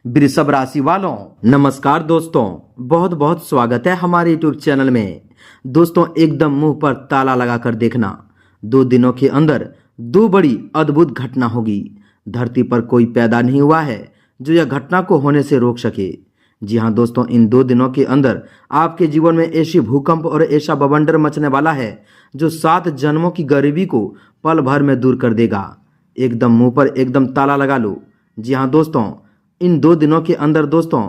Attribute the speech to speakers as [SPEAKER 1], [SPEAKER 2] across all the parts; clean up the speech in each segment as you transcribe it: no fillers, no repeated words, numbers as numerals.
[SPEAKER 1] वृषभ राशि वालों, नमस्कार दोस्तों। बहुत बहुत स्वागत है हमारे यूट्यूब चैनल में। दोस्तों, एकदम मुंह पर ताला लगाकर देखना, 2 दिनों के अंदर 2 बड़ी अद्भुत घटना होगी। धरती पर कोई पैदा नहीं हुआ है जो यह घटना को होने से रोक सके। जी हाँ दोस्तों, इन 2 दिनों के अंदर आपके जीवन में ऐसी भूकंप और ऐसा बवंडर मचने वाला है जो 7 जन्मों की गरीबी को पल भर में दूर कर देगा। एकदम मुंह पर एकदम ताला लगा लो। जी हाँ दोस्तों, इन 2 दिनों के अंदर दोस्तों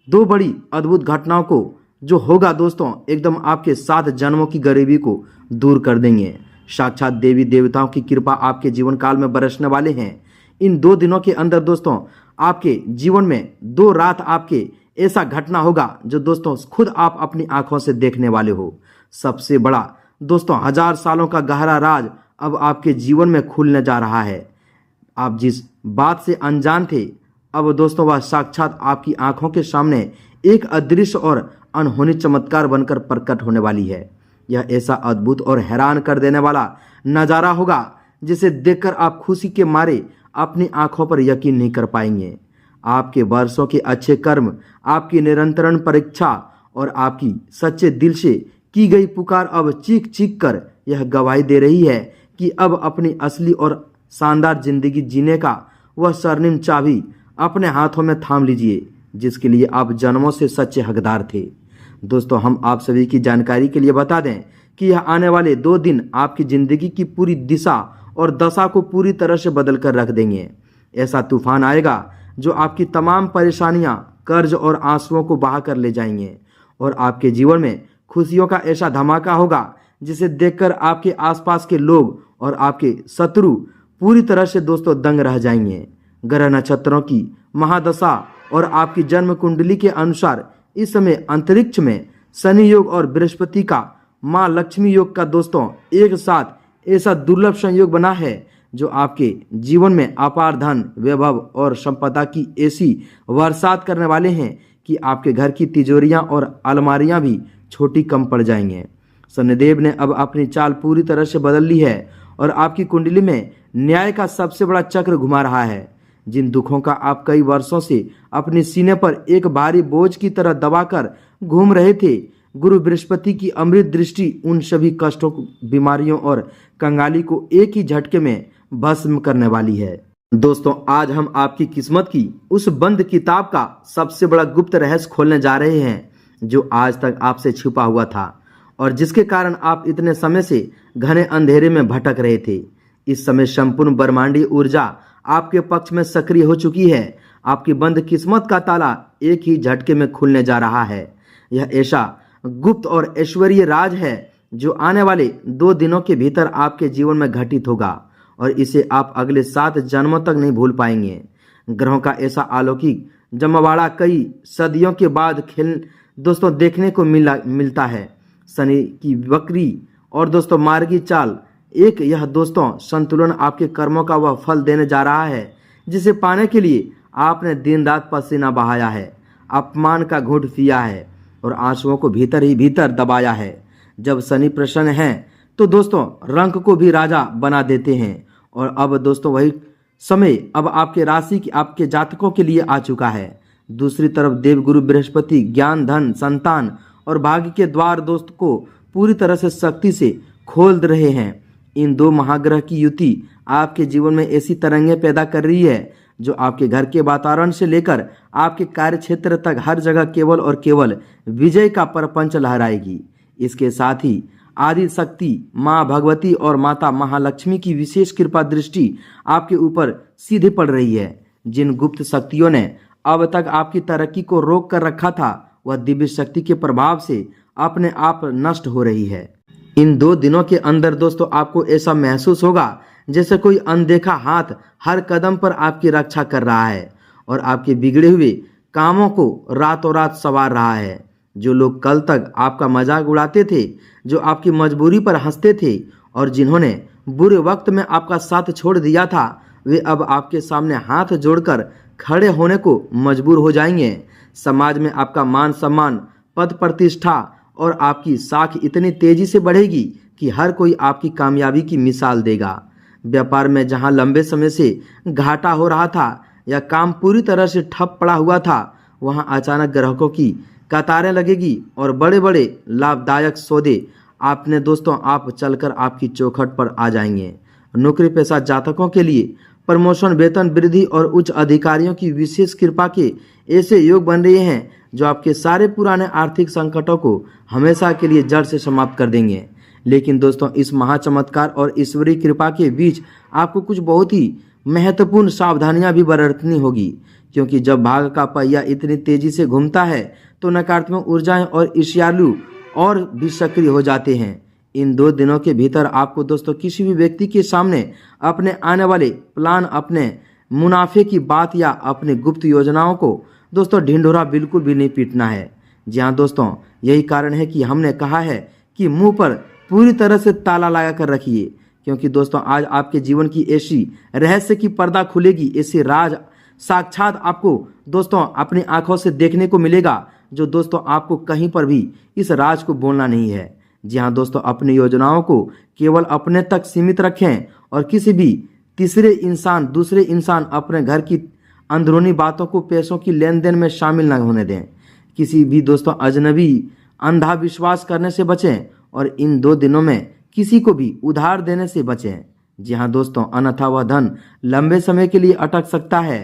[SPEAKER 1] 2 बड़ी अद्भुत घटनाओं को जो होगा दोस्तों एकदम आपके 7 जन्मों की गरीबी को दूर कर देंगे। साक्षात देवी देवताओं की कृपा आपके जीवन काल में बरसने वाले हैं। इन 2 दिनों के अंदर दोस्तों आपके जीवन में 2 रात आपके ऐसा घटना होगा जो दोस्तों खुद आप अपनी आंखों से देखने वाले हो। सबसे बड़ा दोस्तों 1000 सालों का गहरा राज अब आपके जीवन में खुलने जा रहा है। आप जिस बात से अनजान थे, अब दोस्तों वह साक्षात आपकी आंखों के सामने एक अदृश्य और अनहोनी चमत्कार बनकर प्रकट होने वाली है। यह ऐसा अद्भुत और हैरान कर देने वाला नज़ारा होगा जिसे देखकर आप खुशी के मारे अपनी आंखों पर यकीन नहीं कर पाएंगे। आपके वर्षों के अच्छे कर्म, आपकी निरंतर परीक्षा और आपकी सच्चे दिल से की गई पुकार अब चीख चीख कर यह गवाही दे रही है कि अब अपनी असली और शानदार जिंदगी जीने का वह स्वर्णिम चाबी अपने हाथों में थाम लीजिए जिसके लिए आप जन्मों से सच्चे हकदार थे। दोस्तों, हम आप सभी की जानकारी के लिए बता दें कि यह आने वाले 2 दिन आपकी जिंदगी की पूरी दिशा और दशा को पूरी तरह से बदल कर रख देंगे। ऐसा तूफान आएगा जो आपकी तमाम परेशानियां, कर्ज और आंसुओं को बहा कर ले जाएंगे और आपके जीवन में खुशियों का ऐसा धमाका होगा जिसे देखकर आपके आसपास के लोग और आपके शत्रु पूरी तरह से दोस्तों दंग रह जाएंगे। ग्रह नक्षत्रों की महादशा और आपकी जन्म कुंडली के अनुसार इस समय अंतरिक्ष में शनि योग और बृहस्पति का मां लक्ष्मी योग का दोस्तों एक साथ ऐसा दुर्लभ संयोग बना है जो आपके जीवन में अपार धन, वैभव और संपदा की ऐसी बरसात करने वाले हैं कि आपके घर की तिजोरियां और अलमारियां भी छोटी कम पड़ जाएंगे। शनिदेव ने अब अपनी चाल पूरी तरह से बदल ली है और आपकी कुंडली में न्याय का सबसे बड़ा चक्र घुमा रहा है। जिन दुखों का आप कई वर्षों से अपने सीने पर एक भारी बोझ की तरह दबाकर घूम रहे थे, गुरु बृहस्पति की अमृत दृष्टि उन सभी कष्टों, बीमारियों और कंगाली को एक ही झटके में भस्म करने वाली है। दोस्तों, आज हम आपकी किस्मत की उस बंद किताब का सबसे बड़ा गुप्त रहस्य खोलने जा रहे हैं जो आज तक आपसे छुपा हुआ था और जिसके कारण आप इतने समय से घने अंधेरे में भटक रहे थे। इस समय संपूर्ण ब्रह्मांडीय ऊर्जा आपके पक्ष में सक्रिय हो चुकी है। आपकी बंद किस्मत का ताला एक ही झटके में खुलने जा रहा है। यह ऐसा गुप्त और ऐश्वर्य राज है जो आने वाले 2 दिनों के भीतर आपके जीवन में घटित होगा और इसे आप अगले 7 जन्मों तक नहीं भूल पाएंगे। ग्रहों का ऐसा अलौकिक जमवाड़ा कई सदियों के बाद दोस्तों देखने को मिलता है। शनि की वक्री और दोस्तों मार्गी चाल एक यह दोस्तों संतुलन आपके कर्मों का वह फल देने जा रहा है जिसे पाने के लिए आपने दिन रात पसीना बहाया है, अपमान का घूंट पिया है और आंसुओं को भीतर ही भीतर दबाया है। जब शनि प्रसन्न है तो दोस्तों रंग को भी राजा बना देते हैं और अब दोस्तों वही समय अब आपके राशि की आपके जातकों के लिए आ चुका है। दूसरी तरफ देवगुरु बृहस्पति ज्ञान, धन, संतान और भाग्य के द्वार दोस्त को पूरी तरह से शक्ति से खोल रहे हैं। इन 2 महाग्रह की युति आपके जीवन में ऐसी तरंगें पैदा कर रही है जो आपके घर के वातावरण से लेकर आपके कार्य क्षेत्र तक हर जगह केवल और केवल विजय का परपंच लहराएगी। इसके साथ ही आदि शक्ति माँ भगवती और माता महालक्ष्मी की विशेष कृपा दृष्टि आपके ऊपर सीधे पड़ रही है। जिन गुप्त शक्तियों ने अब तक आपकी तरक्की को रोक कर रखा था वह दिव्य शक्ति के प्रभाव से अपने आप नष्ट हो रही है। इन 2 दिनों के अंदर दोस्तों आपको ऐसा महसूस होगा जैसे कोई अनदेखा हाथ हर कदम पर आपकी रक्षा कर रहा है और आपके बिगड़े हुए कामों को रातों रात संवार रहा है। जो लोग कल तक आपका मजाक उड़ाते थे, जो आपकी मजबूरी पर हंसते थे और जिन्होंने बुरे वक्त में आपका साथ छोड़ दिया था, वे अब आपके सामने हाथ जोड़कर खड़े होने को मजबूर हो जाएंगे। समाज में आपका मान सम्मान, पद प्रतिष्ठा और आपकी साख इतनी तेजी से बढ़ेगी कि हर कोई आपकी कामयाबी की मिसाल देगा। व्यापार में जहां लंबे समय से घाटा हो रहा था, या काम पूरी तरह से ठप पड़ा हुआ था वहां अचानक ग्राहकों की कतारें लगेगी और बड़े बड़े लाभदायक सौदे आपने दोस्तों आप चलकर आपकी चौखट पर आ जाएंगे। नौकरी पेशा जातकों के लिए प्रमोशन, वेतन वृद्धि और उच्च अधिकारियों की विशेष कृपा के ऐसे योग बन रहे हैं जो आपके सारे पुराने आर्थिक संकटों को हमेशा के लिए जड़ से समाप्त कर देंगे। लेकिन दोस्तों इस महाचमत्कार और ईश्वरीय कृपा के बीच आपको कुछ बहुत ही महत्वपूर्ण सावधानियां भी बरतनी होगी, क्योंकि जब भाग का पहिया इतनी तेजी से घूमता है तो नकारात्मक ऊर्जाएं और ईर्ष्यालु और भी सक्रिय हो जाते हैं। इन 2 दिनों के भीतर आपको दोस्तों किसी भी व्यक्ति के सामने अपने आने वाले प्लान, अपने मुनाफे की बात या अपनी गुप्त योजनाओं को दोस्तों ढिंढोरा बिल्कुल भी नहीं पीटना है। जी हाँ दोस्तों, यही कारण है कि हमने कहा है कि मुंह पर पूरी तरह से ताला लगा कर रखिए, क्योंकि दोस्तों आज आपके जीवन की ऐसी रहस्य की पर्दा खुलेगी, ऐसे राज साक्षात आपको दोस्तों अपनी आंखों से देखने को मिलेगा, जो दोस्तों आपको कहीं पर भी इस राज को बोलना नहीं है। जी हाँ दोस्तों, अपनी योजनाओं को केवल अपने तक सीमित रखें और किसी भी दूसरे इंसान अपने घर की अंदरूनी बातों को पैसों की लेन देन में शामिल न होने दें। किसी भी दोस्तों अजनबी अंधा विश्वास करने से बचें और इन 2 दिनों में किसी को भी उधार देने से बचें। जी हाँ दोस्तों, अन्यथा वह धन लंबे समय के लिए अटक सकता है।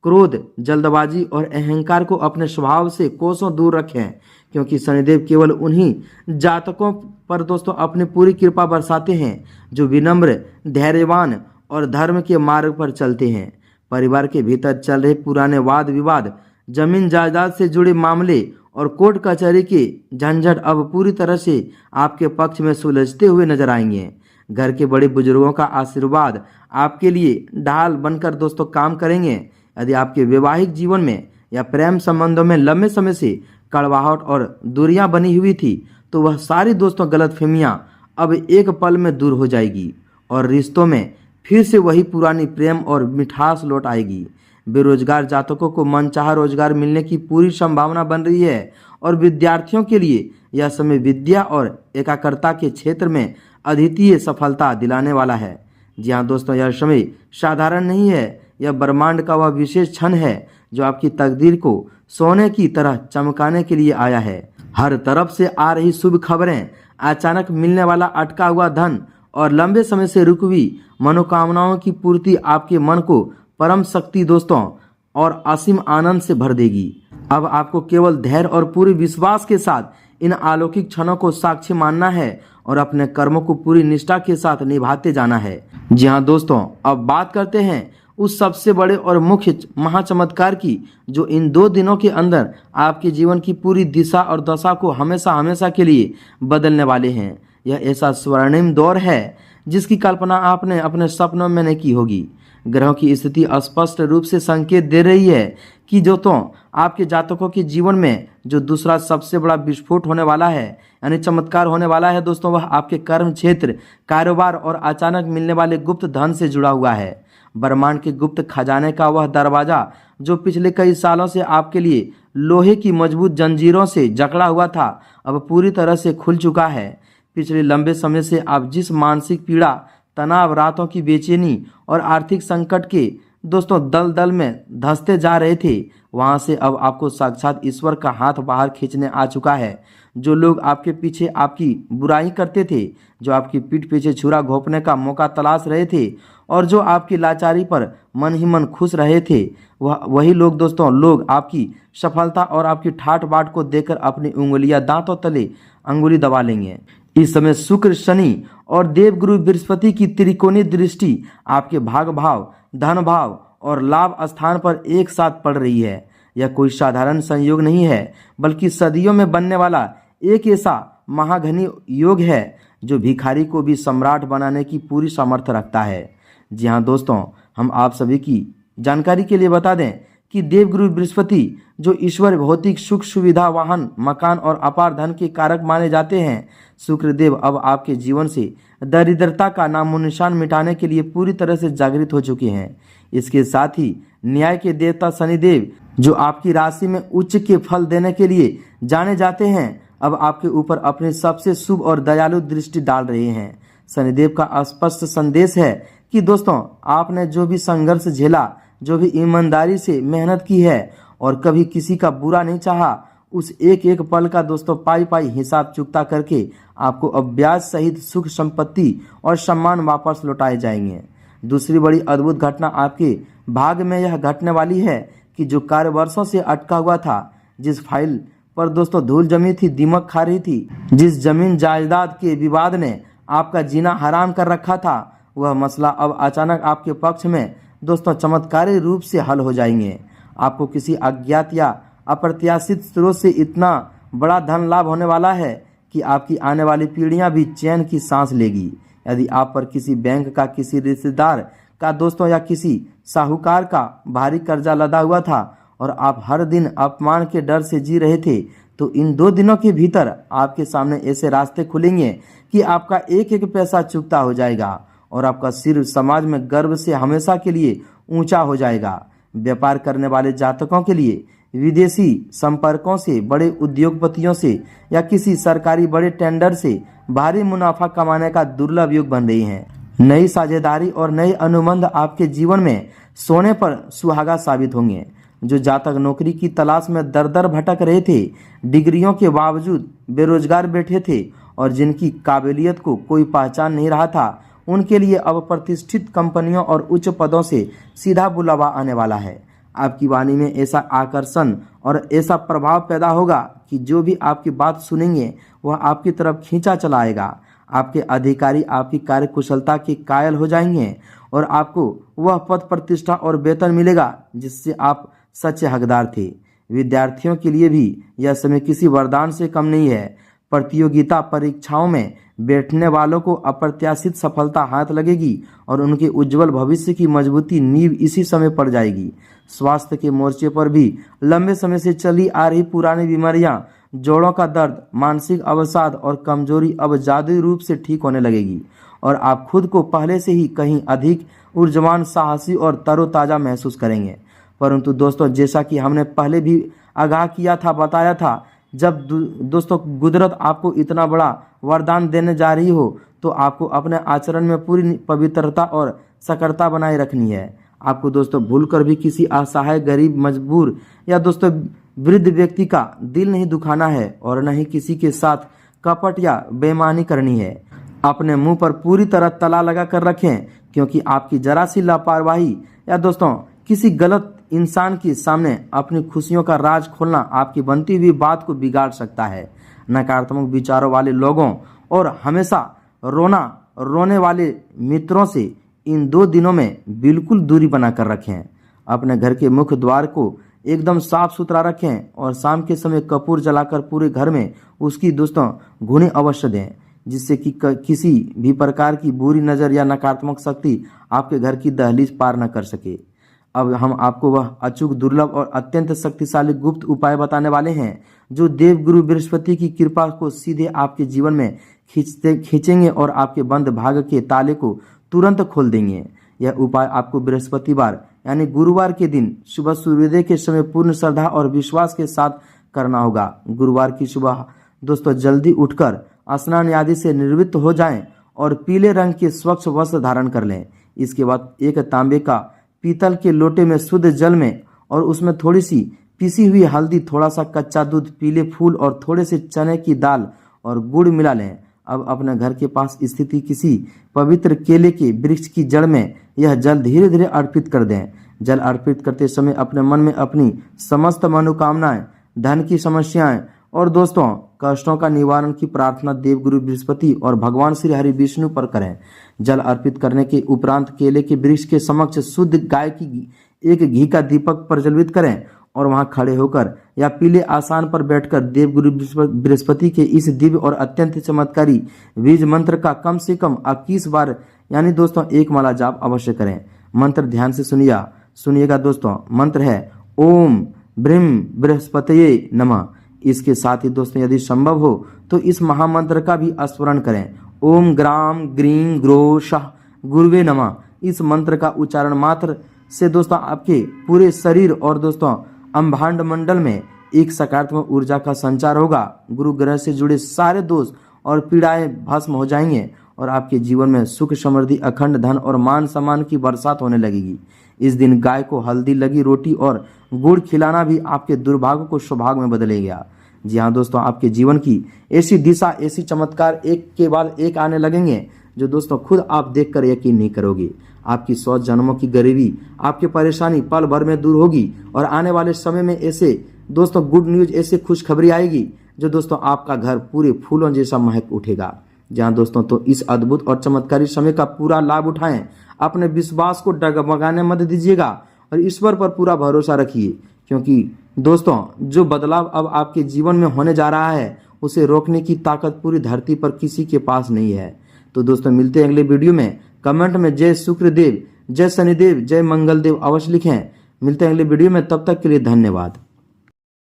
[SPEAKER 1] क्रोध, जल्दबाजी और अहंकार को अपने स्वभाव से कोसों दूर रखें, क्योंकि शनिदेव केवल उन्हीं जातकों पर दोस्तों अपनी पूरी कृपा बरसाते हैं जो विनम्र, धैर्यवान और धर्म के मार्ग पर चलते हैं। परिवार के भीतर चल रहे पुराने वाद विवाद, जमीन जायदाद से जुड़े मामले और कोर्ट कचहरी के झंझट अब पूरी तरह से आपके पक्ष में सुलझते हुए नजर आएंगे। घर के बड़े बुजुर्गों का आशीर्वाद आपके लिए ढाल बनकर दोस्तों काम करेंगे। यदि आपके वैवाहिक जीवन में या प्रेम संबंधों में लंबे समय से कड़वाहट और दूरियां बनी हुई थी तो वह सारी दोस्तों गलतफहमियां अब एक पल में दूर हो जाएगी और रिश्तों में फिर से वही पुरानी प्रेम और मिठास लौट आएगी। बेरोजगार जातकों को मनचाहा रोजगार मिलने की पूरी संभावना बन रही है और विद्यार्थियों के लिए यह समय विद्या और एकाग्रता के क्षेत्र में अद्वितीय सफलता दिलाने वाला है। जी हाँ दोस्तों, यह समय साधारण नहीं है, यह ब्रह्मांड का वह विशेष क्षण है जो आपकी तकदीर को सोने की तरह चमकाने के लिए आया है। हर तरफ से आ रही शुभ खबरें, अचानक मिलने वाला अटका हुआ धन और लंबे समय से रुकी हुई मनोकामनाओं की पूर्ति आपके मन को परम शक्ति दोस्तों और असीम आनंद से भर देगी। अब आपको केवल धैर्य और पूरे विश्वास के साथ इन अलौकिक क्षणों को साक्षी मानना है और अपने कर्मों को पूरी निष्ठा के साथ निभाते जाना है। जी हाँ दोस्तों, अब बात करते हैं उस सबसे बड़े और मुख्य महाचमत्कार की जो इन 2 दिनों के अंदर आपके जीवन की पूरी दिशा और दशा को हमेशा हमेशा के लिए बदलने वाले हैं। यह ऐसा स्वर्णिम दौर है जिसकी कल्पना आपने अपने सपनों में नहीं की होगी। ग्रहों की स्थिति स्पष्ट रूप से संकेत दे रही है कि जो तो आपके जातकों के जीवन में जो दूसरा सबसे बड़ा विस्फोट होने वाला है, यानी चमत्कार होने वाला है दोस्तों, वह आपके कर्म क्षेत्र, कारोबार और अचानक मिलने वाले गुप्त धन से जुड़ा हुआ है। ब्रह्मांड के गुप्त खजाने का वह दरवाजा जो पिछले कई सालों से आपके लिए लोहे की मजबूत जंजीरों से जकड़ा हुआ था, अब पूरी तरह से खुल चुका है। पिछले लंबे समय से आप जिस मानसिक पीड़ा, तनाव, रातों की बेचैनी और आर्थिक संकट के दोस्तों दलदल में धंसते जा रहे थे, वहां से अब आपको साक्षात ईश्वर का हाथ बाहर खींचने आ चुका है। जो लोग आपके पीछे आपकी बुराई करते थे, जो आपकी पीठ पीछे छुरा घोंपने का मौका तलाश रहे थे और जो आपकी लाचारी पर मन ही मन खुश रहे थे, वही लोग आपकी सफलता और आपकी ठाट बाट को देखकर अपनी उंगलियां दांतों तले अंगुली दबा लेंगे। इस समय शुक्र, शनि और देवगुरु बृहस्पति की त्रिकोणीय दृष्टि आपके भाग भाव, धन भाव और लाभ स्थान पर एक साथ पड़ रही है। यह कोई साधारण संयोग नहीं है, बल्कि सदियों में बनने वाला एक ऐसा महाघनी योग है जो भिखारी को भी सम्राट बनाने की पूरी सामर्थ्य रखता है। जी हाँ दोस्तों, हम आप सभी की जानकारी के लिए बता दें कि देवगुरु बृहस्पति जो ईश्वर, भौतिक सुख सुविधा, वाहन, मकान और अपार धन के कारक माने जाते हैं, शुक्रदेव अब आपके जीवन से दरिद्रता का नामो निशान मिटाने के लिए पूरी तरह से जागृत हो चुके हैं। इसके साथ ही न्याय के देवता शनिदेव जो आपकी राशि में उच्च के फल देने के लिए जाने जाते हैं, अब आपके ऊपर अपनी सबसे शुभ और दयालु दृष्टि डाल रहे हैं। शनिदेव का स्पष्ट संदेश है कि दोस्तों आपने जो भी संघर्ष झेला, जो भी ईमानदारी से मेहनत की है और कभी किसी का बुरा नहीं चाहा, उस एक एक पल का दोस्तों पाई पाई हिसाब चुकता करके आपको अब ब्याज सहित सुख संपत्ति और सम्मान वापस लौटाए जाएंगे। दूसरी बड़ी अद्भुत घटना आपके भाग्य में यह घटने वाली है कि जो कार्य वर्षों से अटका हुआ था, जिस फाइल पर दोस्तों धूल जमी थी, दीमक खा रही थी, जिस जमीन जायदाद के विवाद ने आपका जीना हराम कर रखा था, वह मसला अब अचानक आपके पक्ष में दोस्तों चमत्कारी रूप से हल हो जाएंगे। आपको किसी अज्ञात या अप्रत्याशित स्रोत से इतना बड़ा धन लाभ होने वाला है कि आपकी आने वाली पीढ़ियां भी चैन की सांस लेगी। यदि आप पर किसी बैंक का, किसी रिश्तेदार का दोस्तों या किसी साहूकार का भारी कर्जा लदा हुआ था और आप हर दिन अपमान के डर से जी रहे थे, तो इन 2 दिनों के भीतर आपके सामने ऐसे रास्ते खुलेंगे कि आपका एक एक पैसा चुकता हो जाएगा और आपका सिर समाज में गर्व से हमेशा के लिए ऊंचा हो जाएगा। व्यापार करने वाले जातकों के लिए विदेशी संपर्कों से, बड़े उद्योगपतियों से या किसी सरकारी बड़े टेंडर से भारी मुनाफा कमाने का दुर्लभ योग बन रही है। नई साझेदारी और नए अनुबंध आपके जीवन में सोने पर सुहागा साबित होंगे। जो जातक नौकरी की तलाश में दर दर भटक रहे थे, डिग्रियों के बावजूद बेरोजगार बैठे थे और जिनकी काबिलियत को कोई पहचान नहीं रहा था, उनके लिए अब प्रतिष्ठित कंपनियों और उच्च पदों से सीधा बुलावा आने वाला है। आपकी वाणी में ऐसा आकर्षण और ऐसा प्रभाव पैदा होगा कि जो भी आपकी बात सुनेंगे वह आपकी तरफ खींचा चला आएगा। आपके अधिकारी आपकी कार्यकुशलता के कायल हो जाएंगे और आपको वह पद, प्रतिष्ठा और वेतन मिलेगा जिससे आप सच्चे हकदार थे। विद्यार्थियों के लिए भी यह समय किसी वरदान से कम नहीं है। प्रतियोगिता परीक्षाओं में बैठने वालों को अप्रत्याशित सफलता हाथ लगेगी और उनके उज्जवल भविष्य की मजबूती नींव इसी समय पड़ जाएगी। स्वास्थ्य के मोर्चे पर भी लंबे समय से चली आ रही पुरानी बीमारियां, जोड़ों का दर्द, मानसिक अवसाद और कमजोरी अब जादुई रूप से ठीक होने लगेगी और आप खुद को पहले से ही कहीं अधिक ऊर्जावान, साहसी और तरोताजा महसूस करेंगे। परंतु दोस्तों, जैसा कि हमने पहले भी आगाह किया था, बताया था, जब दोस्तों कुदरत आपको इतना बड़ा वरदान देने जा रही हो तो आपको अपने आचरण में पूरी पवित्रता और सकरता बनाए रखनी है। आपको दोस्तों भूलकर भी किसी असहाय, गरीब, मजबूर या दोस्तों वृद्ध व्यक्ति का दिल नहीं दुखाना है और न ही किसी के साथ कपट या बेईमानी करनी है। अपने मुंह पर पूरी तरह ताला लगा कर रखें, क्योंकि आपकी जरा सी लापरवाही या दोस्तों किसी गलत इंसान के सामने अपनी खुशियों का राज खोलना आपकी बनती हुई बात को बिगाड़ सकता है। नकारात्मक विचारों वाले लोगों और हमेशा रोने वाले मित्रों से इन 2 दिनों में बिल्कुल दूरी बनाकर रखें। अपने घर के मुख्य द्वार को एकदम साफ सुथरा रखें और शाम के समय कपूर जलाकर पूरे घर में उसकी दोस्तों घुनी अवश्य दें, जिससे कि किसी भी प्रकार की बुरी नज़र या नकारात्मक शक्ति आपके घर की दहलीज पार न कर सके। अब हम आपको वह अचूक, दुर्लभ और अत्यंत शक्तिशाली गुप्त उपाय बताने वाले हैं जो देवगुरु बृहस्पति की कृपा को सीधे आपके जीवन में खींचेंगे और आपके बंद भाग के ताले को तुरंत खोल देंगे। यह उपाय आपको बृहस्पतिवार यानी गुरुवार के दिन सुबह सूर्योदय के समय पूर्ण श्रद्धा और विश्वास के साथ करना होगा। गुरुवार की सुबह दोस्तों जल्दी उठकर स्नान आदि से निवृत्त हो जाएं और पीले रंग के स्वच्छ वस्त्र धारण कर लें। इसके बाद एक तांबे का पीतल के लोटे में शुद्ध जल में और उसमें थोड़ी सी पिसी हुई हल्दी, थोड़ा सा कच्चा दूध, पीले फूल और थोड़े से चने की दाल और गुड़ मिला लें। अब अपने घर के पास स्थित किसी पवित्र केले के वृक्ष की जड़ में यह जल धीरे धीरे अर्पित कर दें। जल अर्पित करते समय अपने मन में अपनी समस्त मनोकामनाएं, धन की समस्याएं और दोस्तों कष्टों का निवारण की प्रार्थना देवगुरु बृहस्पति और भगवान श्री हरि विष्णु पर करें। जल अर्पित करने के उपरांत केले के वृक्ष के समक्ष शुद्ध गाय की एक घी का दीपक प्रज्वलित करें और वहां खड़े होकर या पीले आसन पर बैठकर देवगुरु बृहस्पति के इस दिव्य और अत्यंत चमत्कारी बीज मंत्र का कम से कम 21 बार यानी दोस्तों 1 माला जाप अवश्य करें। मंत्र ध्यान से सुनिएगा दोस्तों। मंत्र है ओम ब्रीम बृहस्पतये नमः। इसके साथ ही दोस्तों यदि संभव हो तो इस महामंत्र का भी स्मरण करें, ओम ग्राम ग्रीं ग्रो शाह गुरुवे नमः। इस मंत्र का उच्चारण मात्र से दोस्तों आपके पूरे शरीर और दोस्तों अंभांड मंडल में एक सकारात्मक ऊर्जा का संचार होगा। गुरु ग्रह से जुड़े सारे दोष और पीड़ाएं भस्म हो जाएंगे और आपके जीवन में सुख समृद्धि अखंड धन और मान सम्मान की बरसात होने लगेगी। इस दिन गाय को हल्दी लगी रोटी और गुड़ खिलाना भी आपके दुर्भाग्य को सौभाग्य में बदलेगा। जी हाँ दोस्तों, आपके जीवन की ऐसी दिशा, ऐसी चमत्कार एक के बाद एक आने लगेंगे जो दोस्तों खुद आप देखकर यकीन नहीं करोगे। आपकी 100 जन्मों की गरीबी, आपकी परेशानी पल भर में दूर होगी और आने वाले समय में ऐसे दोस्तों गुड न्यूज, ऐसे खुशखबरी आएगी जो दोस्तों आपका घर पूरे फूलों जैसा महक उठेगा। जहाँ दोस्तों तो इस अद्भुत और चमत्कारी समय का पूरा लाभ उठाएं। अपने विश्वास को डगमगाने मत दीजिएगा और ईश्वर पर पूरा भरोसा रखिए, क्योंकि दोस्तों जो बदलाव अब आपके जीवन में होने जा रहा है उसे रोकने की ताकत पूरी धरती पर किसी के पास नहीं है। तो दोस्तों मिलते हैं अगले वीडियो में। कमेंट में जय शुक्रदेव, जय शनिदेव, जय मंगलदेव अवश्य लिखें। मिलते हैं अगले वीडियो में, तब तक के लिए धन्यवाद।